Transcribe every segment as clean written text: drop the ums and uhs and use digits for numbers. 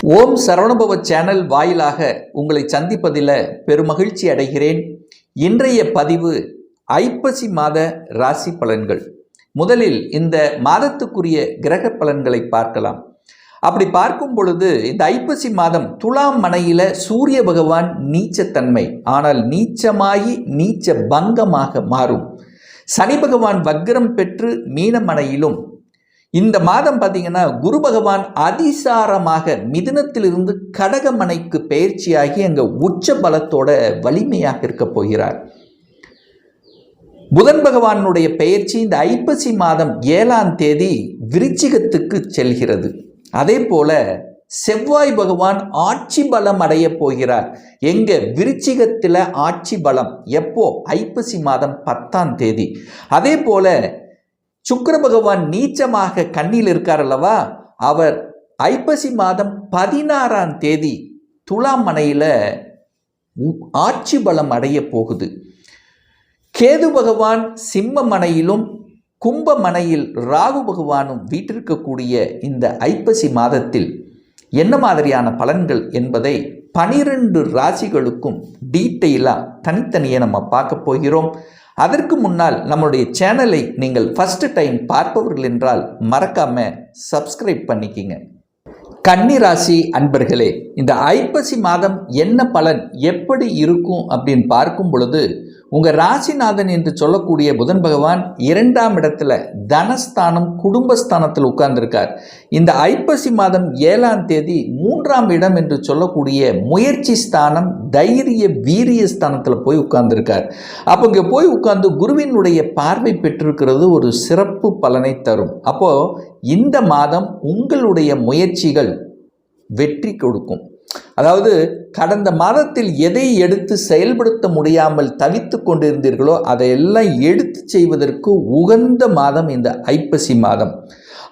ஓம் Saravanabhava channel வாயிலாக உங்களை சந்திப்பதில் பெருமகிழ்ச்சி அடைகிறேன். இன்றைய பதிவு ஐப்பசி மாத ராசி பலன்கள். முதலில் இந்த மாதத்துக்குரிய கிரக பலன்களை பார்க்கலாம். அப்படி பார்க்கும் பொழுது இந்த ஐப்பசி மாதம் துலாம் மனையில சூரிய பகவான் நீச்சத்தன்மை, ஆனால் நீச்சமாகி நீச்ச பங்கமாக மாறும். சனி பகவான் வக்ரம் பெற்று மீனமனையிலும், இந்த மாதம் பார்த்தீங்கன்னா குரு பகவான் அதிசாரமாக மிதுனத்திலிருந்து கடகமனைக்கு பயிற்சியாகி அங்கே உச்ச பலத்தோட வலிமையாக இருக்க போகிறார். புதன் பகவானுடைய பெயர்ச்சி இந்த ஐப்பசி மாதம் 7ஆம் தேதி விருச்சிகத்துக்கு செல்கிறது. அதே போல செவ்வாய் பகவான் ஆட்சி பலம் அடைய போகிறார். எங்க விருச்சிகத்தில் ஆட்சி பலம் எப்போ? ஐப்பசி மாதம் 10ஆம் தேதி. அதே போல சுக்கிர பகவான் நீச்சமாக கண்ணில் இருக்கார் அல்லவா, அவர் ஐப்பசி மாதம் 16ஆம் தேதி துலாம் மனையில் ஆட்சி பலம் அடைய போகுது. கேது பகவான் சிம்ம மனையிலும் கும்ப மனையில் ராகு பகவானும் வீட்டிருக்கக்கூடிய இந்த ஐப்பசி மாதத்தில் என்ன மாதிரியான பலன்கள் என்பதை 12 ராசிகளுக்கும் டீட்டெயிலாக தனித்தனியே நம்ம பார்க்க போகிறோம். அதற்கு முன்னால் நம்மளுடைய சேனலை நீங்கள் ஃபர்ஸ்ட் டைம் பார்ப்பவர்கள் என்றால் மறக்காம சப்ஸ்கிரைப் பண்ணிக்கிங்க. கன்னி ராசி அன்பர்களே, இந்த ஐப்பசி மாதம் என்ன பலன் எப்படி இருக்கும் அப்படின்னு பார்க்கும் பொழுது, உங்கள் ராசிநாதன் என்று சொல்லக்கூடிய புதன் பகவான் 2ஆம் இடத்துல தனஸ்தானம் குடும்பஸ்தானத்தில் உட்கார்ந்திருக்கார். இந்த ஐப்பசி மாதம் 7ஆம் தேதி 3ஆம் இடம் என்று சொல்லக்கூடிய முயற்சி ஸ்தானம் தைரிய வீரிய ஸ்தானத்தில் போய் உட்கார்ந்திருக்கார். அப்போ இங்கே போய் உட்கார்ந்து குருவினுடைய பார்வை பெற்றிருக்கிறது ஒரு சிறப்பு பலனை தரும். அப்போது இந்த மாதம் உங்களுடைய முயற்சிகள் வெற்றி கொடுக்கும். அதாவது கடந்த மாதத்தில் எதை எடுத்து செயல்படுத்த முடியாமல் தவித்து கொண்டிருந்தீர்களோ அதையெல்லாம் எடுத்து செய்வதற்கு உகந்த மாதம் இந்த ஐப்பசி மாதம்.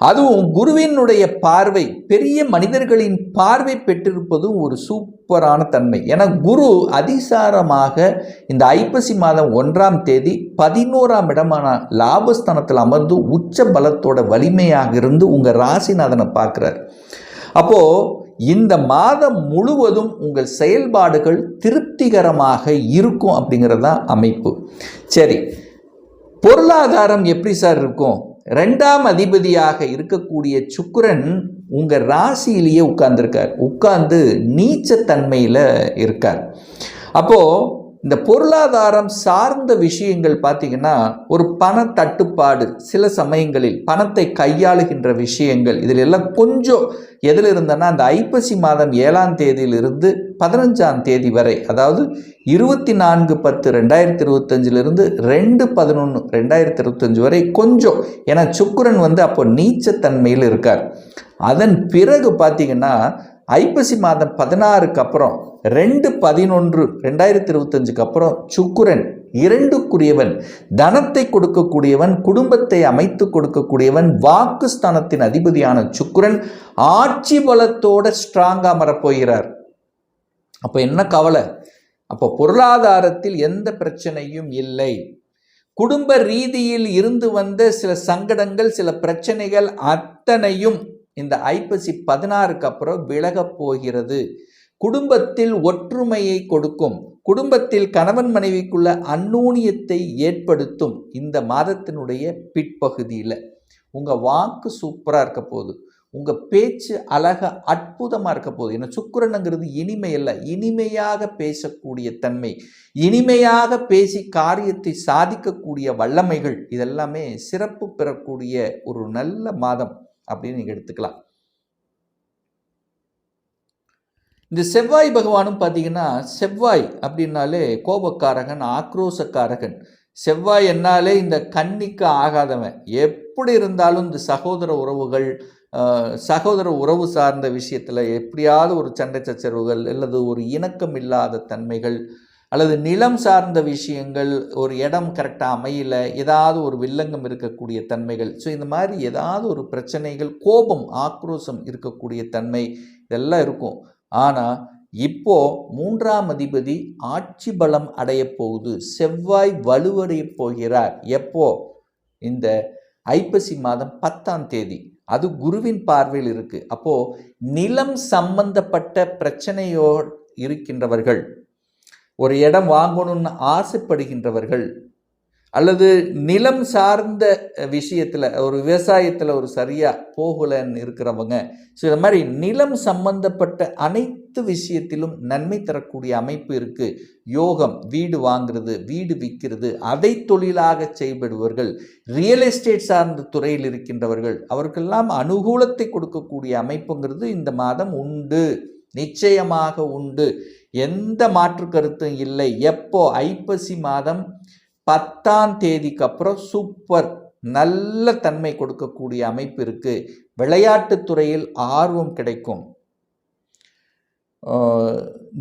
அதுவும் குருவினுடைய பார்வை, பெரிய மனிதர்களின் பார்வை பெற்றிருப்பதும் ஒரு சூப்பரான தன்மை. ஏன்னா குரு அதிசாரமாக இந்த ஐப்பசி மாதம் 1ஆம் தேதி 11ஆம் இடமான லாபஸ்தானத்தில் அமர்ந்து உச்ச பலத்தோட வலிமையாக இருந்து உங்கள் ராசிநாதனை பார்க்குறார். அப்போது இந்த மாதம் முழுவதும் உங்கள் செயல்பாடுகள் திருப்திகரமாக இருக்கும் அப்படிங்கிறது தான் அமைப்பு. சரி, பொருளாதாரம் எப்படி சார் இருக்கும்? 2ஆம் அதிபதியாக இருக்கக்கூடிய சுக்கிரன் உங்கள் ராசியிலேயே உட்கார்ந்துருக்கார். உட்கார்ந்து நீச்சத்தன்மையில் இருக்கார். அப்போது இந்த பொருளாதாரம் சார்ந்த விஷயங்கள் பார்த்திங்கன்னா ஒரு பண தட்டுப்பாடு, சில சமயங்களில் பணத்தை கையாளுகின்ற விஷயங்கள், இதில் எல்லாம் கொஞ்சம் எதில் இருந்தனா அந்த ஐப்பசி மாதம் 7ஆம் தேதியிலிருந்து 15ஆம் தேதி வரை, அதாவது 24/10/2025 2/11/2025 வரை கொஞ்சம், ஏன்னா சுக்கிரன் அப்போ நீச்சத்தன்மையில் இருக்கார். அதன் பிறகு பார்த்திங்கன்னா ஐப்பசி மாதம் 16க்கு அப்புறம் 2/11/2025 அப்புறம் சுக்கிரன் 2க்குரியவன், தனத்தை கொடுக்கக்கூடியவன், குடும்பத்தை அமைத்து கொடுக்கக்கூடியவன், வாக்குஸ்தானத்தின் அதிபதியான சுக்கிரன் ஆட்சி பலத்தோட ஸ்ட்ராங்காக மறப்போகிறார். அப்போ என்ன கவலை? அப்போ பொருளாதாரத்தில் எந்த பிரச்சனையும் இல்லை. குடும்ப ரீதியில் இருந்து வந்த சில சங்கடங்கள், சில பிரச்சனைகள் அத்தனையும் இந்த ஐப்பசி 16க்கு அப்புறம் விலகப் போகிறது. குடும்பத்தில் ஒற்றுமையை கொடுக்கும், குடும்பத்தில் கணவன் மனைவிக்குள்ள அந்நூன்யத்தை ஏற்படுத்தும். இந்த மாதத்தினுடைய பிற்பகுதியில் உங்கள் வாக்கு சூப்பராக இருக்க போகுது, உங்கள் பேச்சு அழகாக அற்புதமாக இருக்க போகுது. ஏன்னா சுக்கிரனுங்கிறது இனிமை அல்ல, இனிமையாக பேசக்கூடிய தன்மை, இனிமையாக பேசி காரியத்தை சாதிக்கக்கூடிய வல்லமைகள், இதெல்லாமே சிறப்பு பெறக்கூடிய ஒரு நல்ல மாதம் அப்படின்னு நீங்கள் எடுத்துக்கலாம். இந்த செவ்வாய் பகவானும் பார்த்தீங்கன்னா, செவ்வாய் அப்படின்னாலே கோபக்காரகன், ஆக்ரோசக்காரகன். செவ்வாய் என்னாலே இந்த கன்னிக்கு ஆகாதவன். எப்படி இருந்தாலும் இந்த சகோதர உறவுகள், சகோதர உறவு சார்ந்த விஷயத்தில் எப்படியாவது ஒரு சண்டை சச்சரவுகள், அல்லது ஒரு இணக்கம் இல்லாத தன்மைகள், அல்லது நிலம் சார்ந்த விஷயங்கள், ஒரு இடம் கரெக்டாக அமையல, ஏதாவது ஒரு வில்லங்கம் இருக்கக்கூடிய தன்மைகள், ஸோ இந்த மாதிரி ஏதாவது ஒரு பிரச்சனைகள், கோபம் ஆக்ரோஷம் இருக்கக்கூடிய தன்மை இதெல்லாம் இருக்கும். ஆனால் இப்போ 3ஆம் அதிபதி ஆட்சி பலம் அடைய போகுது. செவ்வாய் வலுவடைய போகிறார். எப்போ? இந்த ஐப்பசி மாதம் 10ஆம் தேதி. அது குருவின் பார்வையில் இருக்கு. அப்போ நிலம் சம்பந்தப்பட்ட பிரச்சனையோ இருக்கின்றவர்கள், ஒரு இடம் வாங்கணும்னு ஆசைப்படுகின்றவர்கள், அல்லது நிலம் சார்ந்த விஷயத்தில் ஒரு விவசாயத்தில் ஒரு சரியாக போகலன்னு இருக்கிறவங்க, ஸோ இந்த மாதிரி நிலம் சம்பந்தப்பட்ட அனைத்து விஷயத்திலும் நன்மை தரக்கூடிய அமைப்பு இருக்குது. யோகம், வீடு வாங்கிறது, வீடு விற்கிறது, அதை தொழிலாக செய்படுவர்கள், ரியல் எஸ்டேட் சார்ந்த துறையில் இருக்கின்றவர்கள், அவருக்கெல்லாம் அனுகூலத்தை கொடுக்கக்கூடிய அமைப்புங்கிறது இந்த மாதம் உண்டு, நிச்சயமாக உண்டு. எந்த மாற்று கருத்தும் இல்லை. எப்போ? ஐப்பசி மாதம் 10ஆம் தேதிக்கு அப்புறம் சூப்பர் நல்ல தன்மை கொடுக்கக்கூடிய அமைப்பு இருக்கு. விளையாட்டுத் துறையில் ஆர்வம் கிடைக்கும்.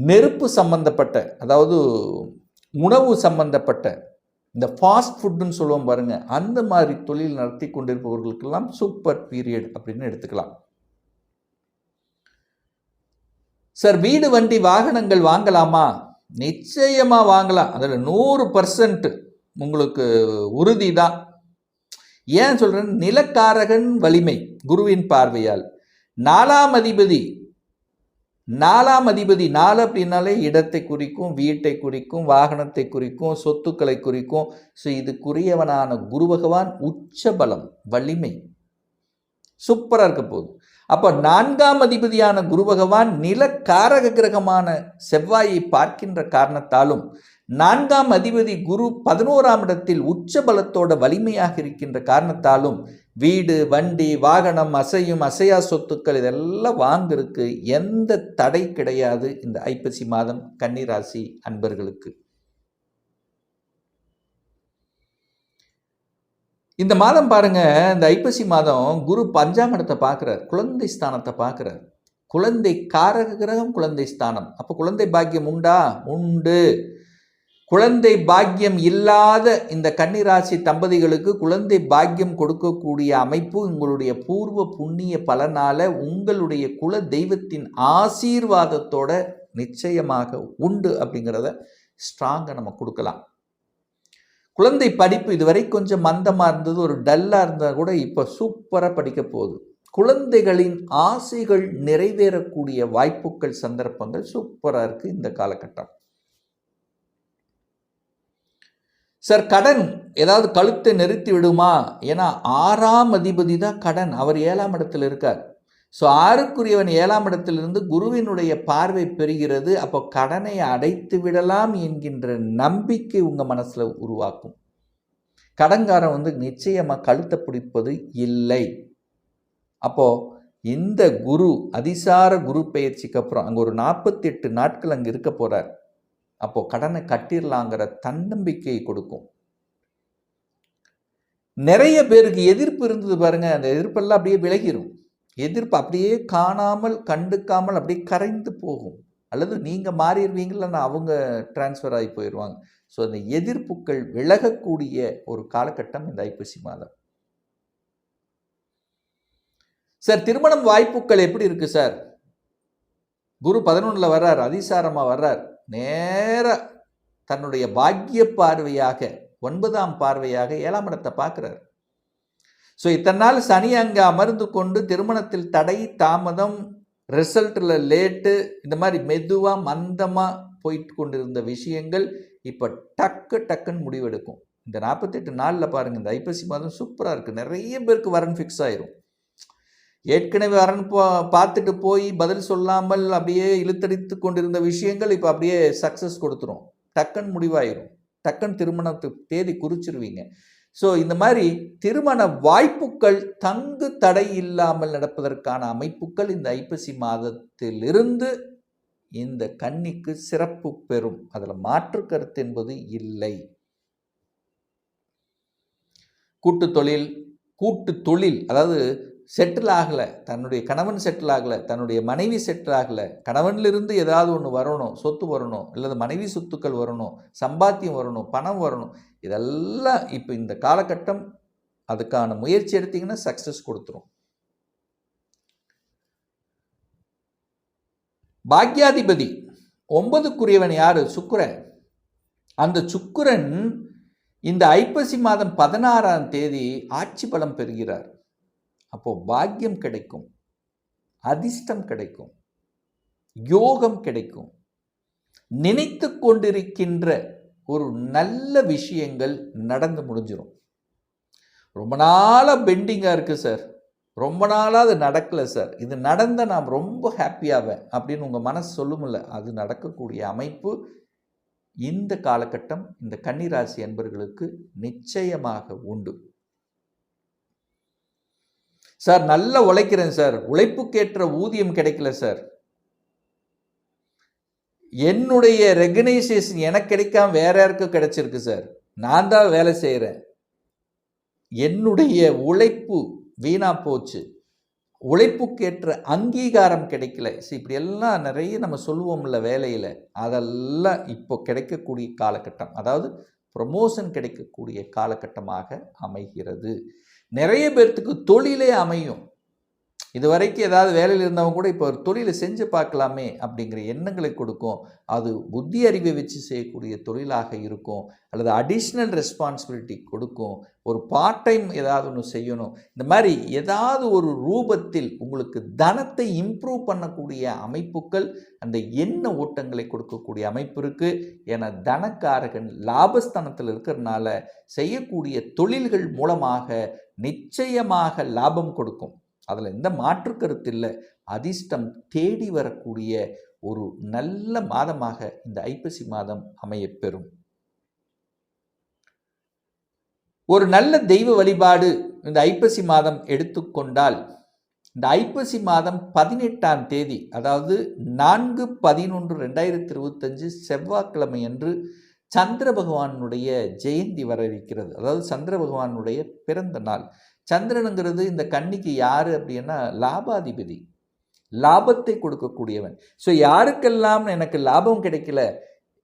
நெருப்பு சம்பந்தப்பட்ட, அதாவது உணவு சம்பந்தப்பட்ட, இந்த ஃபாஸ்ட் ஃபுட்டுன்னு சொல்லுவோம் பாருங்க, அந்த மாதிரி தொழில் நடத்தி கொண்டிருப்பவர்களுக்கெல்லாம் சூப்பர் பீரியட் அப்படின்னு எடுத்துக்கலாம். சார், வீடு வண்டி வாகனங்கள் வாங்கலாமா? நிச்சயமா வாங்கலாம். அதில் 100% உங்களுக்கு உறுதி தான். ஏன் சொல்றேன்? நிலக்காரகன் வலிமை குருவின் பார்வையால். 4ஆம் அதிபதி 4 அப்படின்னாலே இடத்தை குறிக்கும், வீட்டை குறிக்கும், வாகனத்தை குறிக்கும், சொத்துக்களை குறிக்கும். ஸோ இதுக்குரியவனான குரு பகவான் உச்சபலம், வலிமை சூப்பராக இருக்க போகுது. அப்போ 4ஆம் அதிபதியான குரு பகவான் நிலக்காரக கிரகமான செவ்வாயை பார்க்கின்ற காரணத்தாலும், 4ஆம் அதிபதி குரு 11ஆம் இடத்தில் உச்ச பலத்தோட வலிமையாக இருக்கின்ற காரணத்தாலும் வீடு, வண்டி, வாகனம், அசையும் அசையா சொத்துக்கள் இதெல்லாம் வாங்கிறதுக்கு எந்த தடை கிடையாது இந்த ஐப்பசி மாதம் கன்னிராசி அன்பர்களுக்கு. இந்த மாதம் பாருங்க, இந்த ஐப்பசி மாதம் குரு 5ஆம் இடத்தை பார்க்குறார், குழந்தை ஸ்தானத்தை பார்க்குறார். குழந்தை காரக கிரகம், குழந்தை ஸ்தானம். அப்போ குழந்தை பாக்கியம் உண்டா? உண்டு. குழந்தை பாக்கியம் இல்லாத இந்த கன்னிராசி தம்பதிகளுக்கு குழந்தை பாக்கியம் கொடுக்கக்கூடிய அமைப்பு உங்களுடைய பூர்வ புண்ணிய பலனால உங்களுடைய குல தெய்வத்தின் ஆசீர்வாதத்தோட நிச்சயமாக உண்டு அப்படிங்கிறத ஸ்ட்ராங்காக நம்ம கொடுக்கலாம். குழந்தை படிப்பு இதுவரை கொஞ்சம் மந்தமாக இருந்தது, ஒரு டல்லாக இருந்தால் கூட இப்போ சூப்பராக படிக்க போகுது. குழந்தைகளின் ஆசைகள் நிறைவேறக்கூடிய வாய்ப்புகள், சந்தர்ப்பங்கள் சூப்பராக இருக்குது இந்த காலகட்டம். சார், கடன் ஏதாவது கழுத்தை நிறுத்தி விடுமா? ஏன்னா 6ஆம் அதிபதி தான் கடன், அவர் 7ஆம் இடத்தில் இருக்கார். ஸோ 6க்குரியவன் 7ஆம் இடத்திலிருந்து குருவினுடைய பார்வை பெறுகிறது. அப்போ கடனை அடைத்து விடலாம் என்கின்ற நம்பிக்கை உங்கள் மனசில் உருவாக்கும். கடன்காரன் நிச்சயமாக கழுத்தை பிடிப்பது இல்லை. அப்போ இந்த குரு அதிசார குரு பெயர்ச்சிக்கு அப்புறம் அங்கே ஒரு 48 நாட்கள் அங்கே இருக்க போகிறார். அப்போ கடனை கட்டிடலாங்கிற தன்னம்பிக்கையை கொடுக்கும். நிறைய பேருக்கு எதிர்ப்பு இருந்தது பாருங்க, அந்த எதிர்ப்பெல்லாம் அப்படியே விலகிரும். எதிர்ப்பு அப்படியே காணாமல் கண்டுக்காமல் அப்படியே கரைந்து போகும். அல்லது நீங்கள் மாறிடுவீங்களா, அவங்க டிரான்ஸ்ஃபர் ஆகி போயிடுவாங்க. ஸோ அந்த எதிர்ப்புகள் விலகக்கூடிய ஒரு காலகட்டம் இந்த ஐப்பசி மாதம். சார், திருமணம் வாய்ப்புகள் எப்படி இருக்கு சார்? குரு 11ல் வர்றார், அதிசாரமாக வர்றார். நேர தன்னுடைய பாக்கிய பார்வையாக 9ஆம் பார்வையாக 7ஆம் இடத்தை பார்க்குறார். ஸோ இத்தனை நாள் சனி அங்கே அமர்ந்து கொண்டு திருமணத்தில் தடை, தாமதம், ரிசல்ட்டில் லேட்டு, இந்த மாதிரி மெதுவாக மந்தமாக போயிட்டு கொண்டிருந்த விஷயங்கள் இப்போ டக்குன்னு முடிவெடுக்கும். இந்த 48 நாளில் பாருங்கள், இந்த ஐப்பசி மாதம் சூப்பராக இருக்குது. நிறைய பேருக்கு வரன் ஃபிக்ஸ் ஆயிரும். ஏற்கனவே வரன் பார்த்துட்டு போய் பதில் சொல்லாமல் அப்படியே இழுத்தடித்து கொண்டிருந்த விஷயங்கள் இப்போ அப்படியே சக்ஸஸ் கொடுத்துரும். டக்குன்னு முடிவாயிரும். டக்குன்னு திருமணத்துக்கு தேதி குறிச்சிருவீங்க. ஸோ இந்த மாதிரி திருமண வாய்ப்புகள் தங்கு தடை இல்லாமல் நடப்பதற்கான அமைப்புகள் இந்த ஐப்பசி மாதத்திலிருந்து இந்த கன்னிக்கு சிறப்பு பெறும். அதில் மாற்று கருத்து என்பது இல்லை. கூட்டு தொழில் அதாவது செட்டில் ஆகலை, தன்னுடைய கணவன் செட்டில் ஆகலை, தன்னுடைய மனைவி செட்டில் ஆகலை, கணவனிலிருந்து ஏதாவது ஒன்று வரணும், சொத்து வரணும், அல்லது மனைவி சொத்துக்கள் வரணும், சம்பாத்தியம் வரணும், பணம் வரணும், இதெல்லாம் இப்போ இந்த காலகட்டம் அதுக்கான முயற்சி எடுத்தீங்கன்னா சக்ஸஸ் கொடுத்துரும். பாக்யாதிபதி 9க்குரியவன் யாரு? சுக்கிரன். அந்த சுக்கிரன் இந்த ஐப்பசி மாதம் 16ஆம் தேதி ஆட்சி பலம் பெறுகிறார். அப்போது பாக்கியம் கிடைக்கும், அதிர்ஷ்டம் கிடைக்கும், யோகம் கிடைக்கும். நினைத்து கொண்டிருக்கின்ற ஒரு நல்ல விஷயங்கள் நடந்து முடிஞ்சிடும். ரொம்ப நாளாக பெண்டிங்காக இருக்குது சார், ரொம்ப நாளாக அது நடக்கலை சார், இது நடந்தால் நான் ரொம்ப ஹாப்பியாவேன் அப்படின்னு உங்கள் மனசு சொல்லுமில்ல, அது நடக்கக்கூடிய அமைப்பு இந்த காலகட்டம் இந்த கன்னிராசி அன்பர்களுக்கு நிச்சயமாக உண்டு. சார் நல்லா உழைக்கிறேன் சார், உழைப்புக்கேற்ற ஊதியம் கிடைக்கல சார், என்னுடைய ரெகனைசேஷன் எனக்கு கிடைக்காம வேற யாருக்கும் கிடைச்சிருக்கு சார், நான் தான் வேலை செய்கிறேன், என்னுடைய உழைப்பு வீணா போச்சு, உழைப்புக்கேற்ற அங்கீகாரம் கிடைக்கல. இப்படியெல்லாம் நிறைய நம்ம சொல்லுவோம்ல வேலையில், அதெல்லாம் இப்போ கிடைக்கக்கூடிய காலகட்டம், அதாவது ப்ரமோஷன் கிடைக்கக்கூடிய காலகட்டமாக அமைகிறது. நிறைய பேர்த்துக்கு தொழிலே அமையும். இது வரைக்கும் ஏதாவது வேலையில் இருந்தவங்க கூட இப்போ ஒரு தொழிலை செஞ்சு பார்க்கலாமே அப்படிங்கிற எண்ணங்களை கொடுக்கும். அது புத்தி அறிவை வச்சு செய்யக்கூடிய தொழிலாக இருக்கும், அல்லது அடிஷ்னல் ரெஸ்பான்சிபிலிட்டி கொடுக்கும், ஒரு பார்ட் டைம் ஏதாவது ஒன்று செய்யணும், இந்த மாதிரி ஏதாவது ஒரு ரூபத்தில் உங்களுக்கு தனத்தை இம்ப்ரூவ் பண்ணக்கூடிய அமைப்புகள், அந்த எண்ண ஓட்டங்களை கொடுக்கக்கூடிய அமைப்பு இருக்குது. ஏன்னா தனக்காரகன் லாபஸ்தானத்தில் இருக்கிறதுனால செய்யக்கூடிய தொழில்கள் மூலமாக நிச்சயமாக லாபம் கொடுக்கும். அதில் எந்த மாற்று கருத்து இல்லை. அதிர்ஷ்டம் தேடி வரக்கூடிய ஒரு நல்ல மாதமாக இந்த ஐப்பசி மாதம் அமையப்பெறும். ஒரு நல்ல தெய்வ வழிபாடு இந்த ஐப்பசி மாதம் எடுத்துக்கொண்டால், இந்த ஐப்பசி மாதம் 18ஆம் தேதி, அதாவது 4/11/2025 செவ்வாய்க்கிழமை அன்று சந்திர பகவானுடைய ஜெயந்தி வர இருக்கிறது. அதாவது சந்திர பகவானுடைய பிறந்த நாள். சந்திரனுங்கிறது இந்த கன்னிக்கு யார் அப்படின்னா லாபாதிபதி, லாபத்தை கொடுக்கக்கூடியவன். ஸோ யாருக்கெல்லாம் எனக்கு லாபம் கிடைக்கல,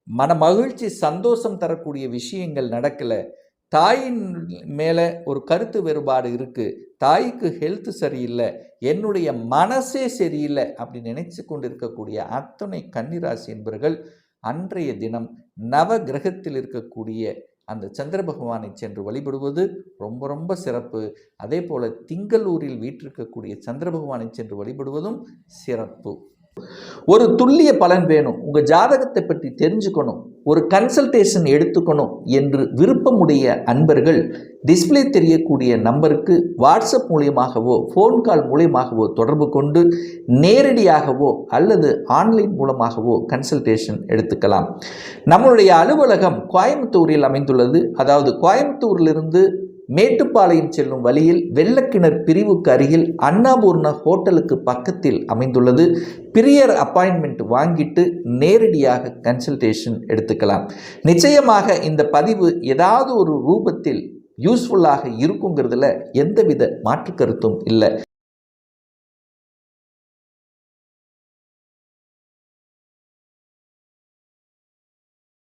மன மகிழ்ச்சி சந்தோஷம் தரக்கூடிய விஷயங்கள் நடக்கலை, தாயின் மேலே ஒரு கருத்து வேறுபாடு இருக்குது, தாய்க்கு ஹெல்த் சரியில்லை, என்னுடைய மனசே சரியில்லை அப்படின்னு நினைச்சு கொண்டு இருக்கக்கூடிய அத்தனை கன்னிராசி என்பவர்கள் அன்றைய தினம் நவ கிரகத்தில் இருக்கக்கூடிய அந்த சந்திர பகவானை சென்று வழிபடுவது ரொம்ப ரொம்ப சிறப்பு. அதே போல் திங்களூரில் வீற்றிருக்கக்கூடிய சந்திர பகவானை சென்று வழிபடுவதும் சிறப்பு. ஒரு துல்லிய பலன் வேணும், உங்கள் ஜாதகத்தை பற்றி தெரிஞ்சுக்கணும், ஒரு கன்சல்டேஷன் எடுத்துக்கணும் என்று விருப்பமுடைய அன்பர்கள் டிஸ்பிளே தெரியக்கூடிய நம்பருக்கு வாட்ஸ்அப் மூலியமாகவோ ஃபோன் கால் மூலியமாகவோ தொடர்பு கொண்டு நேரடியாகவோ அல்லது ஆன்லைன் மூலமாகவோ கன்சல்டேஷன் எடுத்துக்கலாம். நம்மளுடைய அலுவலகம் கோயம்புத்தூரில் அமைந்துள்ளது. அதாவது கோயம்புத்தூரிலிருந்து மேட்டுப்பாளையம் செல்லும் வழியில் வெள்ளக்கிணர் பிரிவுக்கு அருகில் அன்னபூர்ணா ஹோட்டலுக்கு பக்கத்தில் அமைந்துள்ளது. பிரியர் அப்பாயின்மெண்ட் வாங்கிட்டு நேரடியாக கன்சல்டேஷன் எடுத்துக்கலாம். நிச்சயமாக இந்த பதிவு ஏதாவது ஒரு ரூபத்தில் யூஸ்ஃபுல்லாக இருக்குங்கிறதுல எந்தவித மாற்று கருத்தும் இல்லை.